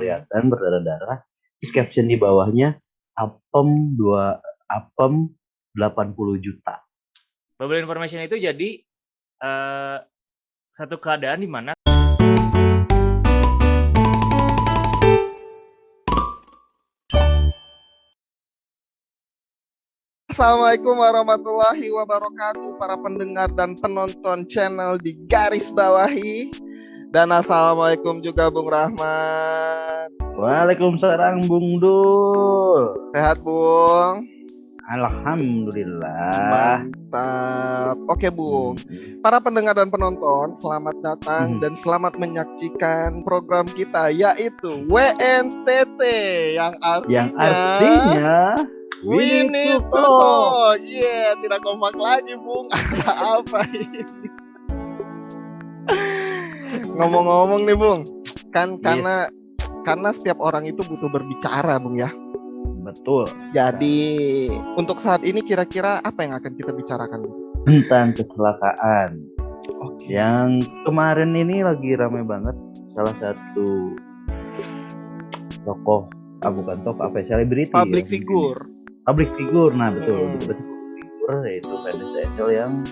kelihatan berdarah-darah. Terus caption di bawahnya apem 80 juta. Bubble information itu jadi satu keadaan di mana Assalamualaikum warahmatullahi wabarakatuh para pendengar dan penonton channel di Garis Bawahi. Dan assalamualaikum juga Bung Rahman. Waalaikumsalam Bung Dul. Sehat Bung? Alhamdulillah. Mantap. Oke Bung, para pendengar dan penonton, selamat datang dan selamat menyaksikan program kita, yaitu WNTT yang artinya Winnie Toto. Iya, tidak kompak lagi Bung. Apa ini? Ngomong-ngomong nih Bung, kan karena setiap orang itu butuh berbicara Bung ya. Betul. Jadi untuk saat ini kira-kira apa yang akan kita bicarakan Bung? Tentang kecelakaan. Yang kemarin ini lagi ramai banget. Salah satu tokoh, bukan tokoh, selebriti, public figure. Public figure, nah betul figur, yaitu Vanessa Angel yang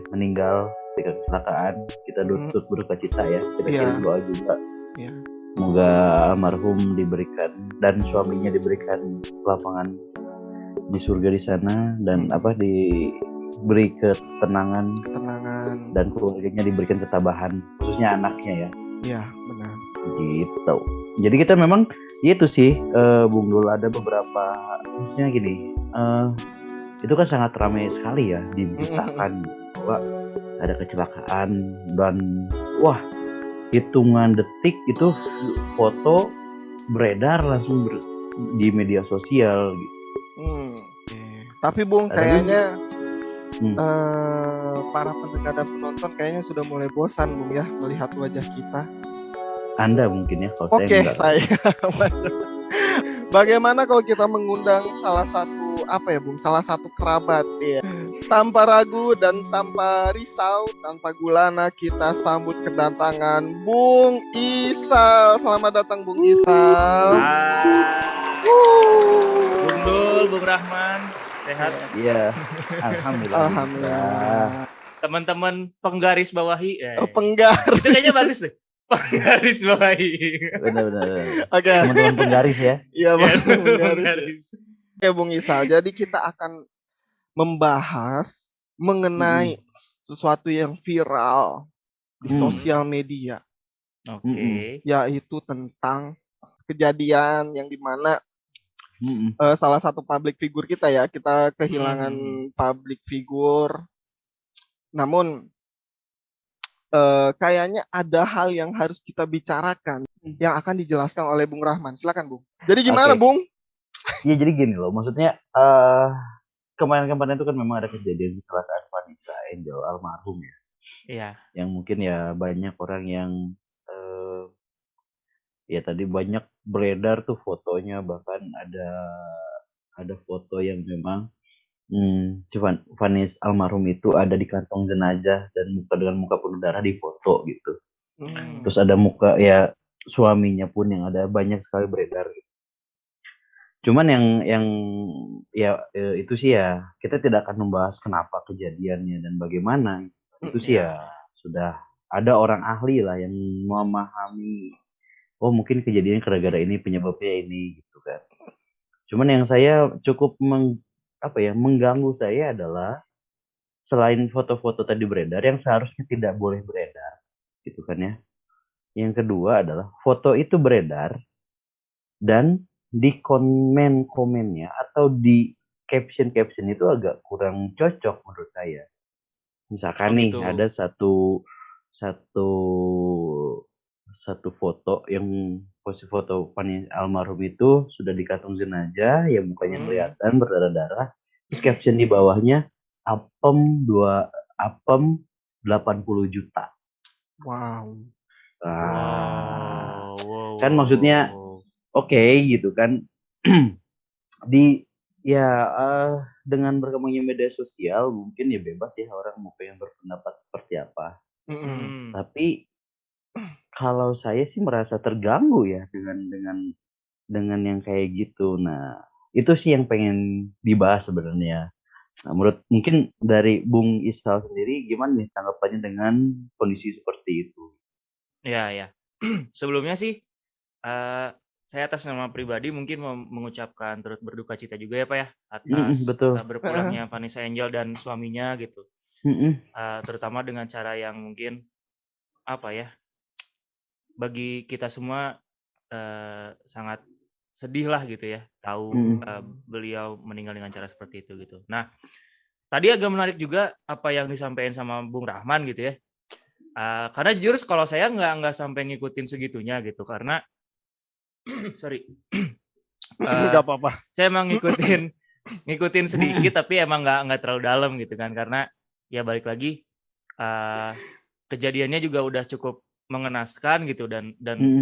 meninggal ketika kecelakaan. Kita turut berduka cita ya, kita kirim doa juga. Semoga almarhum diberikan dan suaminya diberikan kelapangan di surga di sana, dan diberi ketenangan dan keluarganya diberikan ketabahan, khususnya anaknya ya. Iya benar. Gitu. Jadi kita memang itu sih Bung Dul, ada beberapa, maksudnya gini, itu kan sangat ramai sekali ya diberitakan bahwa ada kecelakaan, dan hitungan detik itu foto beredar langsung di media sosial gitu. Tapi Bung, kayaknya para pendengar dan penonton kayaknya sudah mulai bosan Bung ya melihat wajah kita. Anda mungkin ya, kalau saya. Bagaimana kalau kita mengundang salah satu kerabat ya. Tanpa ragu dan tanpa risau, tanpa gulana, kita sambut kedatangan Bung Isal. Selamat datang Bung Isal. Bung Dul, Bung Rahman, sehat? Iya. Alhamdulillah. Teman-teman penggaris bawahi. Penggaris. Itu kayaknya bagus deh. Penggaris bawahi. Benar. Oke. Teman-teman penggaris ya. Iya, penggaris. Oke, Bung Isal. Jadi kita akan membahas mengenai sesuatu yang viral di sosial media. Oke. Yaitu tentang kejadian yang dimana salah satu public figure kita ya, kita kehilangan public figure. Namun kayaknya ada hal yang harus kita bicarakan yang akan dijelaskan oleh Bung Rahman. Silakan Bung. Jadi gimana Bung? Iya, jadi gini loh, maksudnya kemarin-kemarin itu kan memang ada kejadian kecelakaan Vanessa Angel almarhum ya. Iya. Yang mungkin ya banyak orang yang tadi banyak beredar tuh fotonya, bahkan ada foto yang memang Vanessa almarhum itu ada di kantong jenazah dan dengan muka penuh darah di foto gitu. Terus ada muka ya suaminya pun yang ada, banyak sekali beredar gitu. Cuman yang itu sih ya, kita tidak akan membahas kenapa kejadiannya dan bagaimana. Itu sih ya sudah ada orang ahli lah yang memahami, mungkin kejadiannya gara-gara ini, penyebabnya ini gitu kan. Cuman yang saya cukup mengganggu saya adalah, selain foto-foto tadi beredar yang seharusnya tidak boleh beredar gitu kan ya. Yang kedua adalah foto itu beredar dan di komennya atau di caption itu agak kurang cocok menurut saya. Misalkan ada satu foto yang posisi foto almarhum itu sudah di kantong jenazah, yang mukanya kelihatan berdarah-darah. Terus caption di bawahnya apem 80 juta. Wow. Kan maksudnya gitu kan. Dengan berkembangnya media sosial mungkin ya bebas ya orang mau pengen berpendapat seperti apa. Tapi Kalau saya sih merasa terganggu ya dengan yang kayak gitu. Nah, itu sih yang pengen dibahas sebenarnya. Nah, mungkin dari Bung Isal sendiri gimana nih tanggapannya dengan kondisi seperti itu? Ya. Sebelumnya sih, saya atas nama pribadi mungkin mengucapkan turut berduka cita juga ya Pak ya, atas Betul. berpulangnya Vanessa Angel dan suaminya gitu. Mm-mm. Terutama dengan cara yang mungkin apa ya, bagi kita semua sangat sedih lah gitu ya, tahu beliau meninggal dengan cara seperti itu gitu. Nah, tadi agak menarik juga apa yang disampaikan sama Bung Rahman gitu ya. Karena jujur kalau saya nggak sampai ngikutin segitunya gitu karena sorry Nggak apa-apa. saya emang ngikutin sedikit tapi emang nggak terlalu dalam gitu kan karena ya balik lagi kejadiannya juga udah cukup mengenaskan gitu dan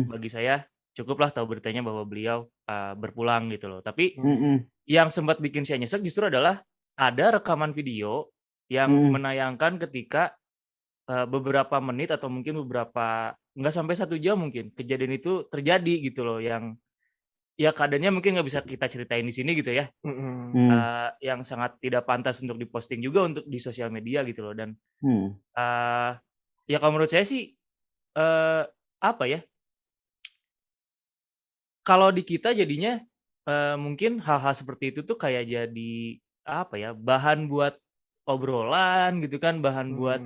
bagi saya cukuplah tahu beritanya bahwa beliau berpulang gitu loh. Tapi yang sempat bikin saya nyesek justru adalah ada rekaman video yang menayangkan ketika beberapa menit atau mungkin beberapa nggak sampai 1 jam mungkin kejadian itu terjadi gitu loh yang ya keadaannya mungkin nggak bisa kita ceritain di sini gitu ya. Yang sangat tidak pantas untuk diposting juga untuk di sosial media gitu loh dan ya kalau menurut saya sih apa ya? Kalau di kita jadinya mungkin hal-hal seperti itu tuh kayak jadi apa ya? Bahan buat obrolan gitu kan, bahan buat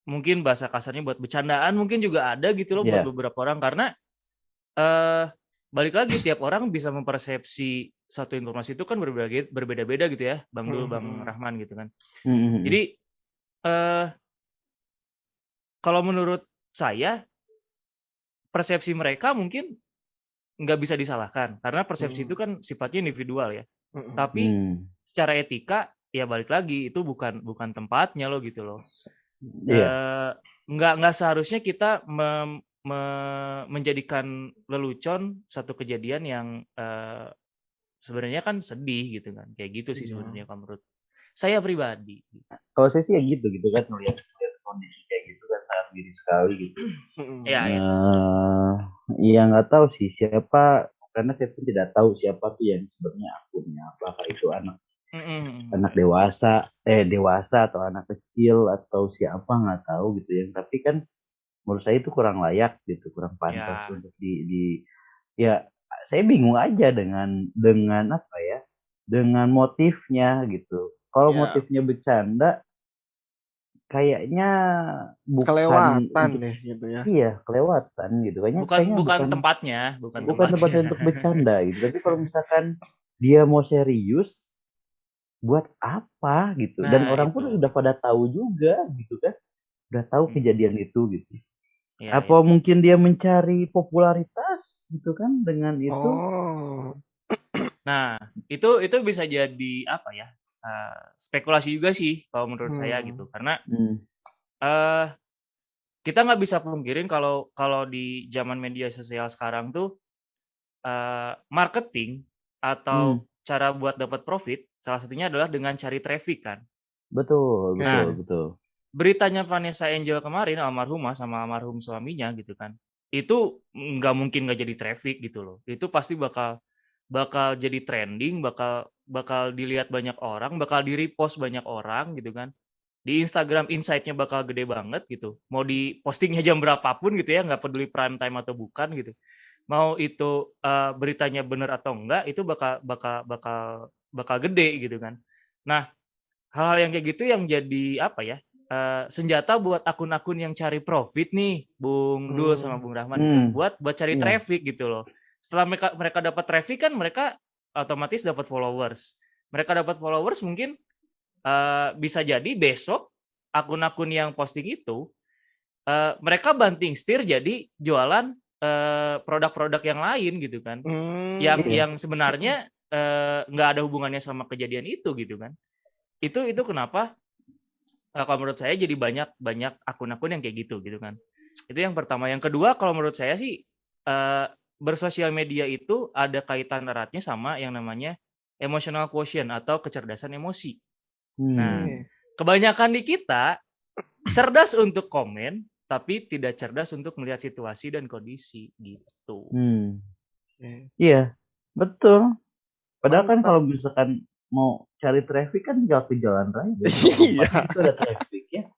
mungkin bahasa kasarnya buat bercandaan mungkin juga ada gitu loh buat beberapa orang karena balik lagi tiap orang bisa mempersepsi satu informasi itu kan berbeda-beda gitu ya, Bang Dul, Bang Rahman gitu kan. Jadi kalau menurut saya persepsi mereka mungkin nggak bisa disalahkan karena persepsi itu kan sifatnya individual ya. Tapi secara etika ya balik lagi itu bukan tempatnya loh gitu loh. Nggak seharusnya kita menjadikan lelucon satu kejadian yang sebenarnya kan sedih gitu kan. Kayak gitu sih sebenarnya kalau menurut saya pribadi. Kalau saya sih ya gitu kan melihat kondisi kayak gitu kan sangat miris sekali gitu. Ya nggak tahu sih siapa karena saya pun tidak tahu siapa tuh yang sebenarnya akunnya, apakah itu anak dewasa atau anak kecil atau siapa nggak tahu gitu ya. Tapi kan menurut saya itu kurang layak gitu, kurang pantas untuk di ya saya bingung aja dengan apa ya, dengan motifnya gitu. Kalau motifnya bercanda kayaknya kelewatan deh gitu ya. Iya, kelewatan gitu. Kayaknya bukan tempatnya untuk bercanda gitu. Tapi kalau misalkan dia mau serius, buat apa gitu? Nah, dan orang pun sudah pada tahu juga gitu kan, udah tahu kejadian itu gitu. Apa mungkin dia mencari popularitas gitu kan dengan itu? Nah, itu bisa jadi apa ya? Spekulasi juga sih kalau menurut saya gitu. Karena kita nggak bisa pungkirin kalau di zaman media sosial sekarang tuh marketing atau cara buat dapat profit salah satunya adalah dengan cari traffic kan. Betul. Beritanya Vanessa Angel kemarin almarhumah sama almarhum suaminya gitu kan. Itu nggak mungkin nggak jadi traffic gitu loh. Itu pasti bakal jadi trending, bakal dilihat banyak orang, bakal di-repost banyak orang gitu kan. Di Instagram insight-nya bakal gede banget gitu. Mau di postingnya jam berapapun gitu ya, nggak peduli prime time atau bukan gitu. Mau itu beritanya benar atau enggak, itu bakal gede gitu kan. Nah, hal-hal yang kayak gitu yang jadi apa ya? Senjata buat akun-akun yang cari profit nih, Bung Dul sama Bung Rahman gitu. Buat cari traffic gitu loh. Setelah mereka dapat traffic kan mereka otomatis dapat followers. Mereka dapat followers mungkin bisa jadi besok akun-akun yang posting itu mereka banting setir jadi jualan produk-produk yang lain gitu kan. Yang sebenarnya nggak ada hubungannya sama kejadian itu gitu kan. Itu kenapa kalau menurut saya jadi banyak akun-akun yang kayak gitu kan. Itu yang pertama. Yang kedua kalau menurut saya sih bersosial media itu ada kaitan eratnya sama yang namanya emotional quotient atau kecerdasan emosi. Nah, kebanyakan di kita cerdas untuk komen, tapi tidak cerdas untuk melihat situasi dan kondisi gitu. Iya, betul. Padahal kan Mantap. kalau misalkan mau cari traffic kan tinggal ke jalan raya. Iya. Itu ada traffic ya.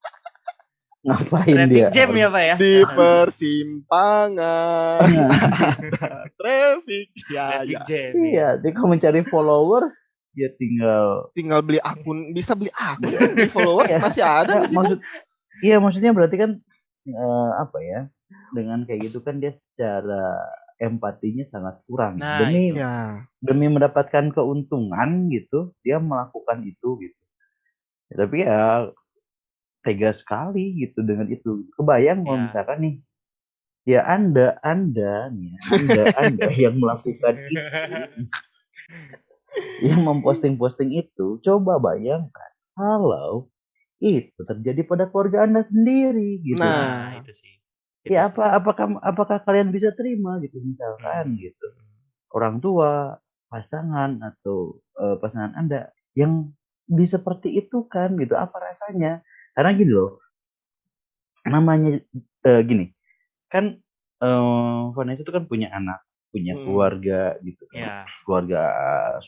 Ngapain Traffic dia? jam ya Pak ya? Di persimpangan traffic. Traffic jam. Iya, dia kalau mencari followers dia tinggal beli akun, bisa beli akun, beli followers masih ada di situ. Maksudnya berarti kan apa ya? Dengan kayak gitu kan dia secara empatinya sangat kurang. Nah, demi mendapatkan keuntungan gitu, dia melakukan itu gitu. Ya, tapi ya tega sekali gitu dengan itu. Kebayang kalau misalkan nih, ya Anda yang melakukan itu, yang memposting itu, coba bayangkan kalau itu terjadi pada keluarga Anda sendiri gitu. Nah, itu sih. Ya apakah kalian bisa terima gitu misalkan gitu. Orang tua, pasangan atau pasangan Anda yang seperti itu kan gitu, apa rasanya? Karena gini loh, namanya gini, kan Vanessa itu kan punya anak, punya keluarga gitu kan. Keluarga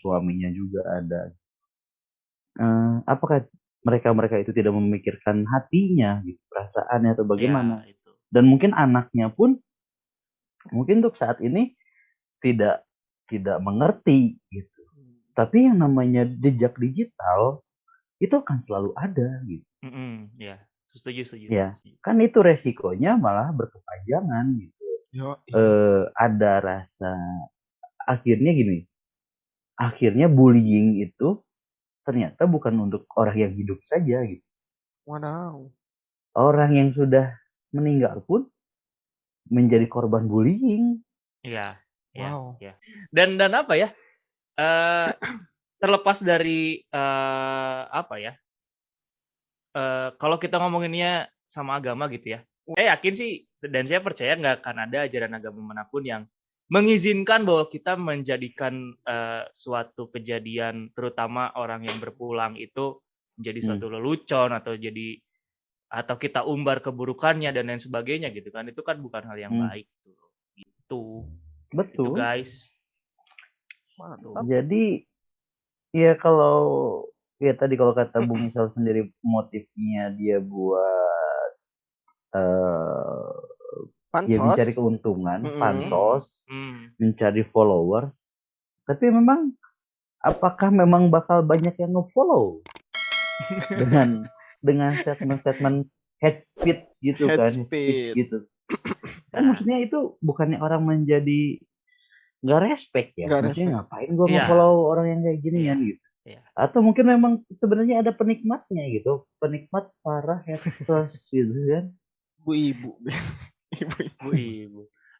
suaminya juga ada. Apakah mereka itu tidak memikirkan hatinya gitu, perasaannya atau bagaimana? Dan mungkin anaknya pun mungkin untuk saat ini tidak mengerti gitu. Tapi yang namanya jejak digital itu akan selalu ada gitu. Ya, setuju. Ya, kan itu resikonya malah berkepanjangan gitu. Ada rasa akhirnya gini. Akhirnya bullying itu ternyata bukan untuk orang yang hidup saja gitu. Wow. Orang yang sudah meninggal pun menjadi korban bullying. Iya. Wow. Ya. Dan apa ya? Terlepas dari apa ya? Kalau kita ngomonginnya sama agama gitu ya. Saya yakin sih dan saya percaya nggak akan ada ajaran agama manapun yang mengizinkan bahwa kita menjadikan suatu kejadian, terutama orang yang berpulang itu menjadi suatu lelucon atau kita umbar keburukannya dan lain sebagainya gitu kan. Itu kan bukan hal yang baik gitu. Betul. Itu guys. Jadi ya kalau tadi kalau kata Bung Misal sendiri motifnya dia buat ya mencari keuntungan, pansos, mencari followers. Tapi memang apakah memang bakal banyak yang nge-follow dengan statement head speed gitu kan, speech gitu. Kan maksudnya itu bukannya orang menjadi nggak respect ya, maksudnya ngapain gue nge-follow orang yang kayak ginian gitu. Atau mungkin memang sebenarnya ada penikmatnya gitu, penikmat para haters gitu kan. Ibu-ibu.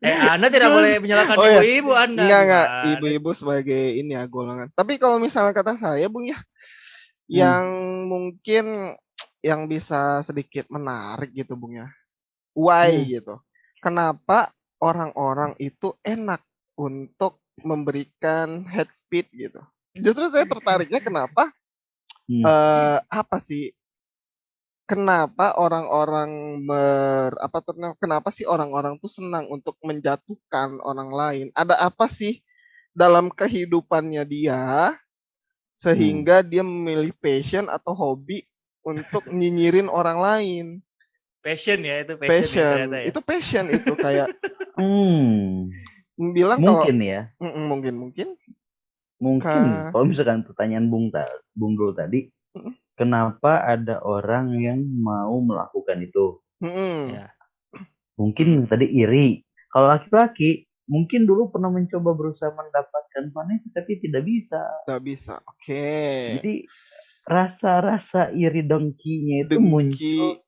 Anda tidak boleh menyalahkan ibu-ibu Anda. Enggak, ibu-ibu sebagai ini ya golongan. Tapi kalau misalnya kata saya Bung ya, yang mungkin yang bisa sedikit menarik gitu Bung ya. Why gitu. Kenapa orang-orang itu enak untuk memberikan head speed gitu. Justru saya tertariknya kenapa apa sih? Kenapa orang-orang kenapa sih orang-orang tuh senang untuk menjatuhkan orang lain? Ada apa sih dalam kehidupannya dia sehingga dia memilih passion atau hobi untuk nyinyirin orang lain? Passion ya, itu passion. Ya, itu passion itu kayak bilang mungkin kalau, ya. Mungkin kalau misalkan pertanyaan Bung dulu tadi, kenapa ada orang yang mau melakukan itu? Ya. Mungkin tadi iri. Kalau laki-laki mungkin dulu pernah mencoba berusaha mendapatkan Vanessa tapi tidak bisa. Oke. Jadi rasa-rasa iri dengkinya itu muncul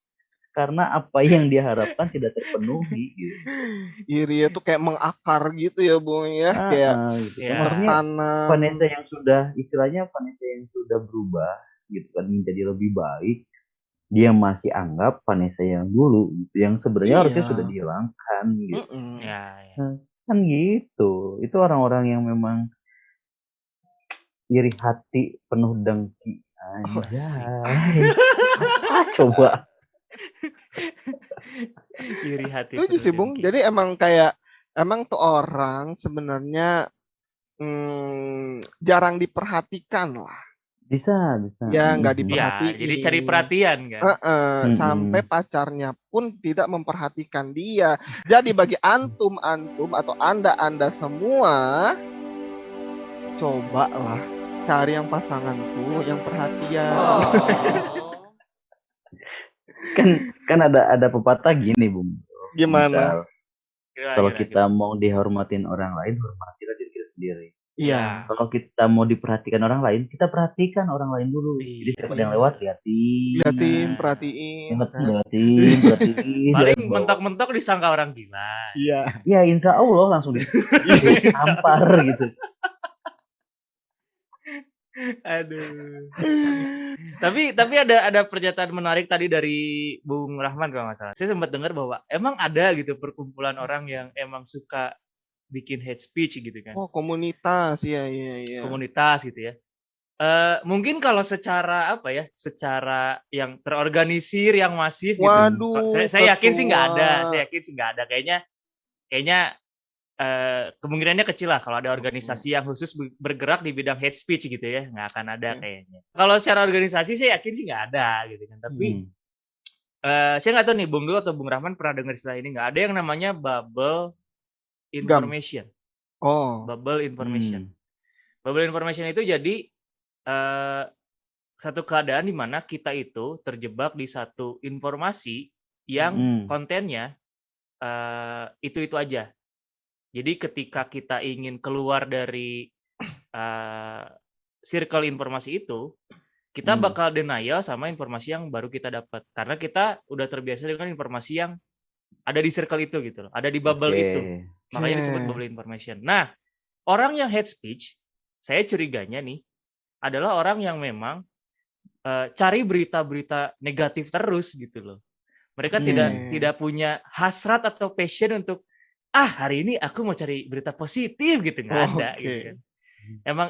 karena apa yang dia harapkan tidak terpenuhi gitu. Iri itu kayak mengakar gitu ya Bung ya, kayak gitu. Maksudnya Vanessa yang sudah berubah gitu kan menjadi lebih baik, dia masih anggap Vanessa yang dulu gitu, yang sebenarnya harusnya sudah dihilangkan gitu. Kan gitu. Itu orang-orang yang memang iri hati penuh dengki. Coba Iri hati Setuju sih, Bung. terjengking. Jadi emang tuh orang sebenarnya jarang diperhatikan lah. Bisa. Ya, nggak Ya, jadi cari diperhatiin. perhatian kan. Sampai pacarnya pun tidak memperhatikan dia. Jadi bagi antum atau anda semua, cobalah cari yang pasanganku yang perhatian. Kan ada pepatah gini, Bung. Gimana? Misal, kalau Gimana? kita mau dihormatin orang lain, hormatilah diri kita sendiri. Iya. Kalau kita mau diperhatikan orang lain, kita perhatikan orang lain dulu. Jadi Iya. siapa ada yang lewat, liatin. Liatin, perhatiin. kan? Liatin. Paling jangan bawa. mentok-mentok disangka orang gila. Iya. Ya, insya Allah langsung ditampar gitu. Aduh. Tapi ada pernyataan menarik tadi dari Bung Rahman kalau nggak salah. Saya sempat dengar bahwa emang ada gitu perkumpulan orang yang emang suka bikin hate speech gitu kan. Oh, komunitas. Iya. Komunitas gitu ya. Mungkin kalau secara apa ya, secara yang terorganisir, yang masif gitu. Waduh, Saya yakin sih nggak ada. ketua. Saya yakin sih nggak ada. Kayaknya kemungkinannya kecil lah kalau ada organisasi yang khusus bergerak di bidang hate speech gitu ya, nggak akan ada kayaknya. Kalau secara organisasi saya yakin sih nggak ada gitu kan. Tapi saya nggak tahu nih Bung Dul atau Bung Rahman pernah dengar istilah ini nggak? Ada yang namanya bubble information. Bubble information. Bubble information itu jadi satu keadaan di mana kita itu terjebak di satu informasi yang kontennya itu aja. Jadi ketika kita ingin keluar dari circle informasi itu, kita bakal denial sama informasi yang baru kita dapat. Karena kita udah terbiasa dengan informasi yang ada di circle itu gitu loh, ada di bubble itu. Makanya disebut bubble information. Nah, orang yang hate speech, saya curiganya nih, adalah orang yang memang cari berita-berita negatif terus gitu loh. Mereka tidak punya hasrat atau passion untuk hari ini aku mau cari berita positif gitu, nggak ada gitu kan.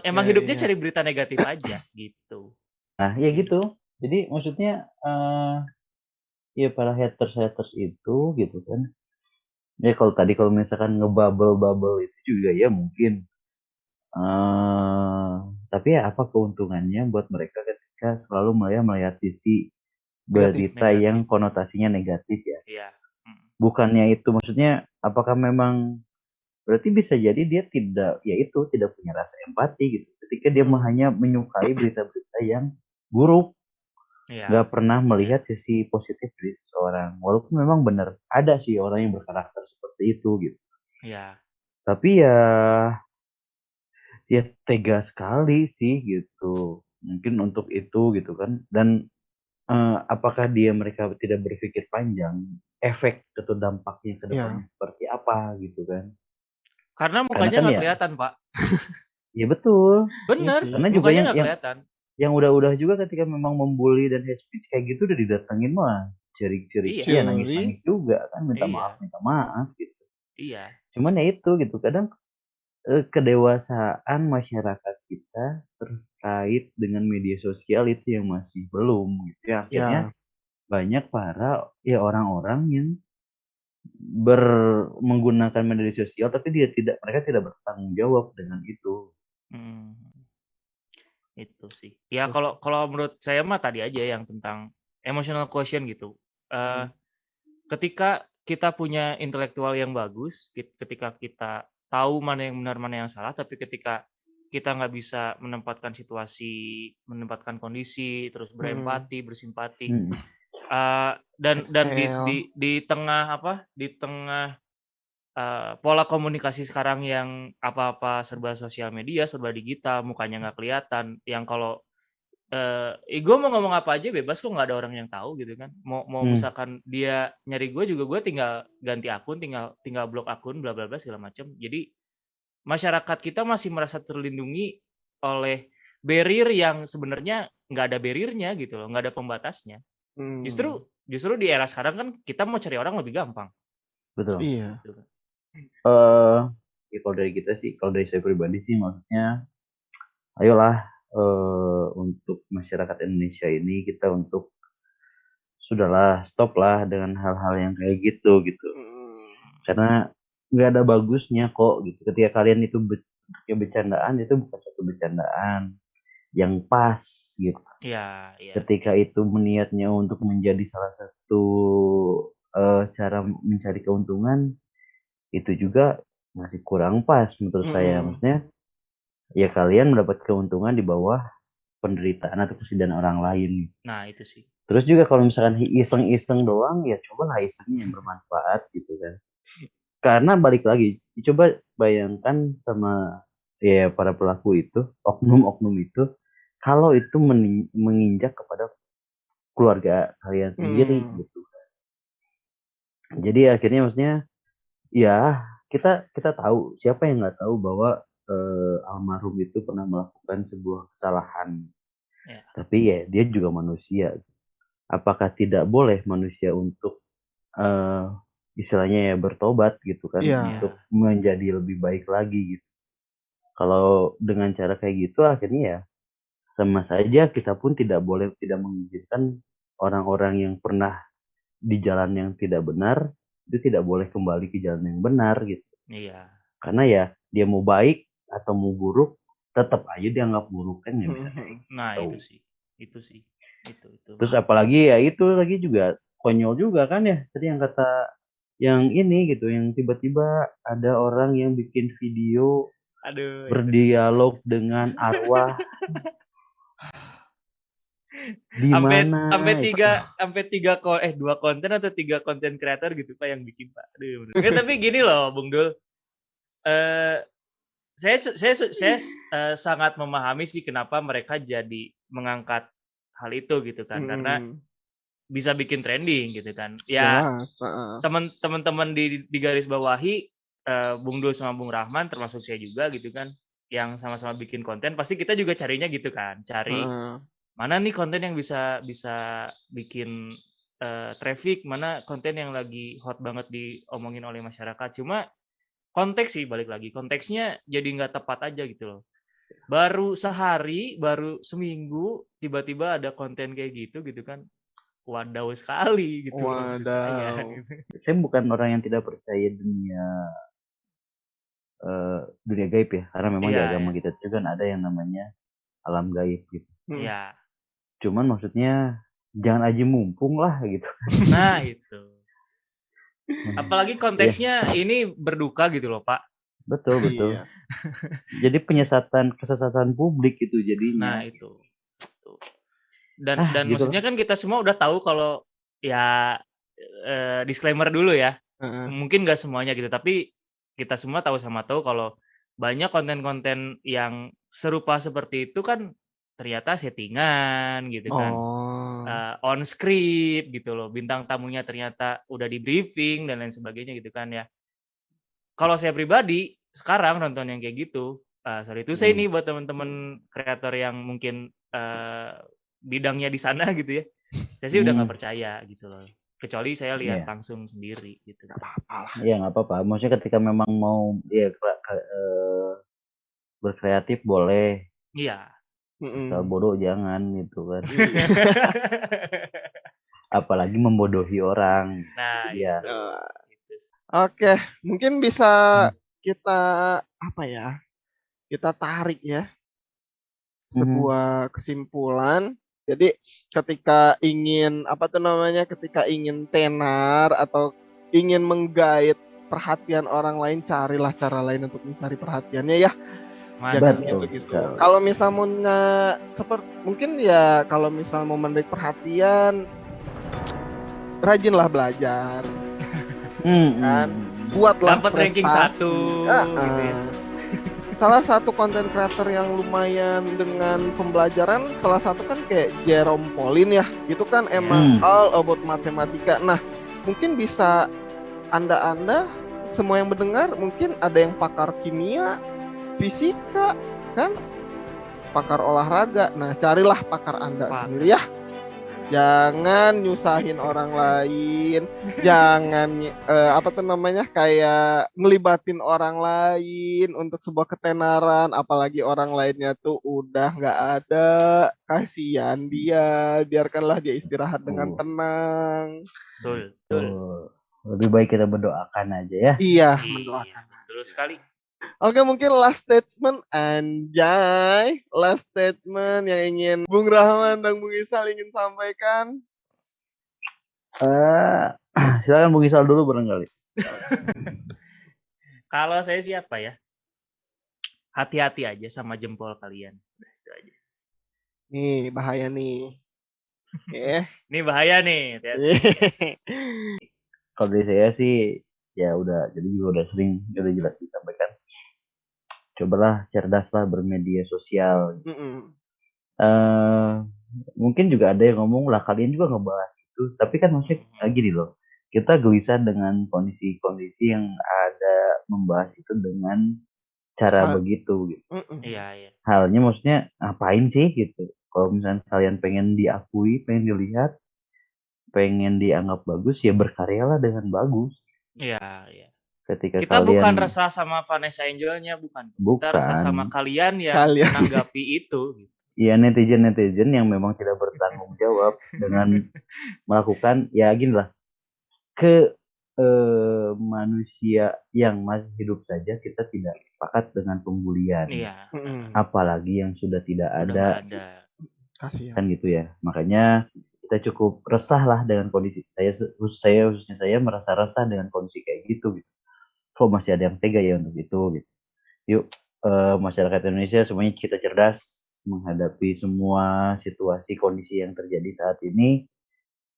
Emang hidupnya cari berita negatif aja gitu. Nah, ya gitu. Jadi maksudnya ya para haters itu gitu kan. Ya kalau misalkan ngebubble itu juga ya mungkin. Tapi ya apa keuntungannya buat mereka ketika selalu melihat sisi berita Negatif. yang konotasinya negatif ya. Iya. Bukannya itu maksudnya apakah memang berarti bisa jadi dia tidak punya rasa empati gitu. Ketika dia hanya menyukai berita-berita yang buruk. Nggak pernah melihat sisi positif dari seseorang. Walaupun memang benar ada sih orang yang berkarakter seperti itu gitu. Iya. Tapi ya tega sekali sih gitu. Mungkin untuk itu gitu kan. Dan apakah mereka tidak berpikir panjang efek atau dampaknya ke depannya seperti apa gitu kan? Karena mukanya nggak kelihatan, Pak. Iya betul. Bener. Karena juga mukanya nggak kelihatan. Yang udah juga ketika memang membuli dan hate speech kayak gitu udah didatengin mah ciri-ciri ya nangis juga kan minta maaf gitu. Iya. Cuman ya itu gitu kadang kedewasaan masyarakat kita terkait dengan media sosial itu yang masih belum gitu ya. Akhirnya banyak para orang-orang yang menggunakan media sosial tapi mereka tidak bertanggung jawab dengan itu. Itu sih. Ya kalau menurut saya mah tadi aja yang tentang emotional quotient gitu. Ketika kita punya intelektual yang bagus, ketika kita tahu mana yang benar mana yang salah, tapi ketika kita nggak bisa menempatkan situasi, menempatkan kondisi, terus berempati, bersimpati, dan di tengah pola komunikasi sekarang yang apa-apa serba sosial media, serba digital, mukanya nggak kelihatan, yang kalau gue mau ngomong apa aja bebas kok, nggak ada orang yang tahu gitu kan. Mau misalkan dia nyari gue juga, gue tinggal ganti akun, tinggal blok akun, bla bla bla segala macam. Jadi masyarakat kita masih merasa terlindungi oleh barrier yang sebenarnya nggak ada barriernya gitu loh, nggak ada pembatasnya. Justru di era sekarang kan kita mau cari orang lebih gampang. Betul. Iya. Ya kalau dari kita sih, kalau dari saya pribadi sih maksudnya, ayolah untuk masyarakat Indonesia ini kita untuk sudahlah, stop lah dengan hal-hal yang kayak gitu. Karena nggak ada bagusnya kok gitu. Ketika kalian itu bercandaan, itu bukan satu bercandaan yang pas gitu. Iya. Ketika itu niatnya untuk menjadi salah satu cara mencari keuntungan, itu juga masih kurang pas menurut saya. Maksudnya ya kalian mendapat keuntungan di bawah penderitaan atau kesedihan orang lain. Nah, itu sih. Terus juga kalau misalkan iseng-iseng doang, ya cobalah isengnya yang bermanfaat gitu kan. Karena balik lagi, coba bayangkan sama ya para pelaku itu, oknum-oknum itu, kalau itu menginjak kepada keluarga kalian sendiri gitu. Jadi akhirnya maksudnya ya kita tahu, siapa yang nggak tahu bahwa almarhum itu pernah melakukan sebuah kesalahan. Tapi ya dia juga manusia. Apakah tidak boleh manusia untuk istilahnya ya bertobat gitu kan, untuk menjadi lebih baik lagi gitu. Kalau dengan cara kayak gitu akhirnya ya sama saja kita pun tidak mengizinkan orang-orang yang pernah di jalan yang tidak benar itu tidak boleh kembali ke jalan yang benar gitu. Iya. Karena ya dia mau baik atau mau buruk tetap aja dianggap buruk kan ya bisa. Nah, itu sih. Terus apalagi ya itu lagi juga konyol juga kan ya, tadi yang kata yang ini gitu, yang tiba-tiba ada orang yang bikin video berdialog dengan arwah di mana sampai 2 konten atau 3 konten creator gitu Pak yang bikin Pak. Aduh. Tapi gini loh Bung Dul. Saya sangat memahami sih kenapa mereka jadi mengangkat hal itu gitu kan, karena bisa bikin trending gitu kan. Ya teman-teman di garis bawahi Bung Dul sama Bung Rahman termasuk saya juga gitu kan, yang sama-sama bikin konten pasti kita juga carinya gitu kan, cari mana nih konten yang bisa bikin traffic, mana konten yang lagi hot banget diomongin oleh masyarakat. Cuma konteks sih, balik lagi konteksnya jadi nggak tepat aja gitu loh. Baru sehari, baru seminggu tiba-tiba ada konten kayak gitu kan, wadaw sekali gitu loh maksud saya gitu. Saya bukan orang yang tidak percaya dunia gaib ya, karena memang di agama kita juga kan ada yang namanya alam gaib gitu. Iya. Cuman maksudnya jangan aja mumpung lah gitu. Nah itu. Apalagi konteksnya ini berduka gitu loh Pak. Betul. Jadi kesesatan publik itu jadinya. Nah itu. Dan gitu maksudnya kan kita semua udah tahu kalau ya disclaimer dulu ya. Mungkin nggak semuanya gitu, tapi kita semua tahu kalau banyak konten-konten yang serupa seperti itu kan ternyata settingan gitu kan, on script gitu loh, bintang tamunya ternyata udah di briefing dan lain sebagainya gitu kan ya. Kalau saya pribadi sekarang nonton yang kayak gitu, sorry itu saya ini buat teman-teman kreator yang mungkin bidangnya di sana gitu ya, saya sih udah nggak percaya gitu loh, kecuali saya lihat langsung sendiri gitu. Iya nggak apa-apa, maksudnya ketika memang mau berkreatif boleh. Iya. Kalau bodoh jangan gitu kan. Apalagi membodohi orang. Nah, ya. Oke, mungkin bisa kita kita tarik ya sebuah kesimpulan. Jadi ketika ingin ketika ingin tenar atau ingin menggait perhatian orang lain, carilah cara lain untuk mencari perhatiannya ya. Jangan gitu. Kalau misal mau mungkin ya kalau misal mau menarik perhatian, rajinlah belajar. Kan buatlah dapat ranking 1 gitu ya. Salah satu konten creator yang lumayan dengan pembelajaran, salah satu kan kayak Jerome Pauline ya, itu kan emang all about matematika. Nah mungkin bisa anda semua yang mendengar, mungkin ada yang pakar kimia, fisika kan, pakar olahraga. Nah carilah pakar Anda sendiri ya. Jangan nyusahin orang lain, jangan kayak ngelibatin orang lain untuk sebuah ketenaran, apalagi orang lainnya tuh udah nggak ada, kasihan dia, biarkanlah dia istirahat dengan Oh, tenang. Betul, betul. lebih baik kita mendoakan aja ya. Iya, Iya, mendoakan. betul sekali. Oke, mungkin last statement anjay, last statement yang ingin Bung Rahman dan Bung Isal ingin sampaikan. Silakan Bung Isal dulu barangkali. Kalau saya siapa ya? Hati-hati aja sama jempol kalian. Udah, itu aja. Nih, bahaya nih. Ini bahaya nih. Hati-hati. Kalau dari saya sih ya udah, jadi juga udah sering udah jelas disampaikan. Cobalah cerdaslah bermedia sosial. Mungkin juga ada yang ngomong lah kalian juga ngebahas itu, tapi kan maksudnya gini loh, kita gelisah dengan kondisi-kondisi yang ada membahas itu dengan cara begitu gitu. Iya. Halnya maksudnya ngapain sih gitu. Kalau misalnya kalian pengen diakui, pengen dilihat, pengen dianggap bagus, ya berkaryalah dengan bagus. Iya. Ketika Kita kalian bukan resah sama Vanessa Angelnya, bukan. Kita resah sama kalian yang menanggapi itu. Iya, netizen yang memang tidak bertanggung jawab dengan melakukan ya gini lah, ke manusia yang masih hidup saja kita tidak sepakat dengan pembulian. Iya. Apalagi yang sudah tidak ada. Kasihan. Kan gitu ya. Makanya kita cukup resah lah dengan kondisi khususnya saya merasa resah dengan kondisi kayak gitu. Kok masih ada yang tega ya untuk itu gitu. Yuk, masyarakat Indonesia semuanya kita cerdas menghadapi semua situasi kondisi yang terjadi saat ini.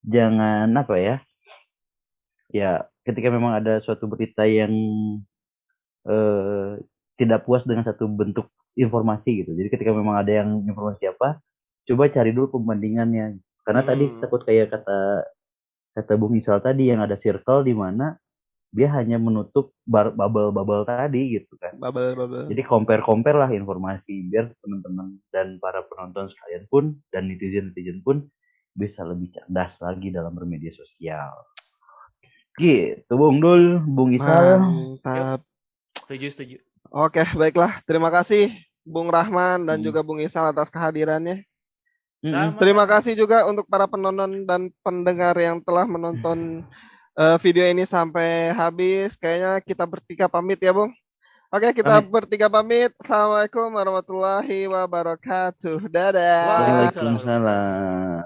Jangan ya ketika memang ada suatu berita yang tidak puas dengan satu bentuk informasi gitu. Jadi ketika memang ada yang informasi apa, coba cari dulu perbandingannya. Karena tadi takut kayak kata Bung Isal tadi yang ada circle di mana dia hanya menutup bubble tadi gitu kan. Bubble. Jadi compare lah informasi biar teman-teman dan para penonton sekalian pun dan netizen pun bisa lebih cerdas lagi dalam bermedia sosial. Gitu Bung Dul, Bung Isal. Mantap. Setuju. Oke, baiklah. Terima kasih Bung Rahman dan juga Bung Isal atas kehadirannya. Terima kasih juga untuk para penonton dan pendengar yang telah menonton video ini sampai habis. Kayaknya kita bertiga pamit ya, Bung. Oke, kita bertiga pamit. Assalamualaikum warahmatullahi wabarakatuh. Dadah. Waalaikumsalam.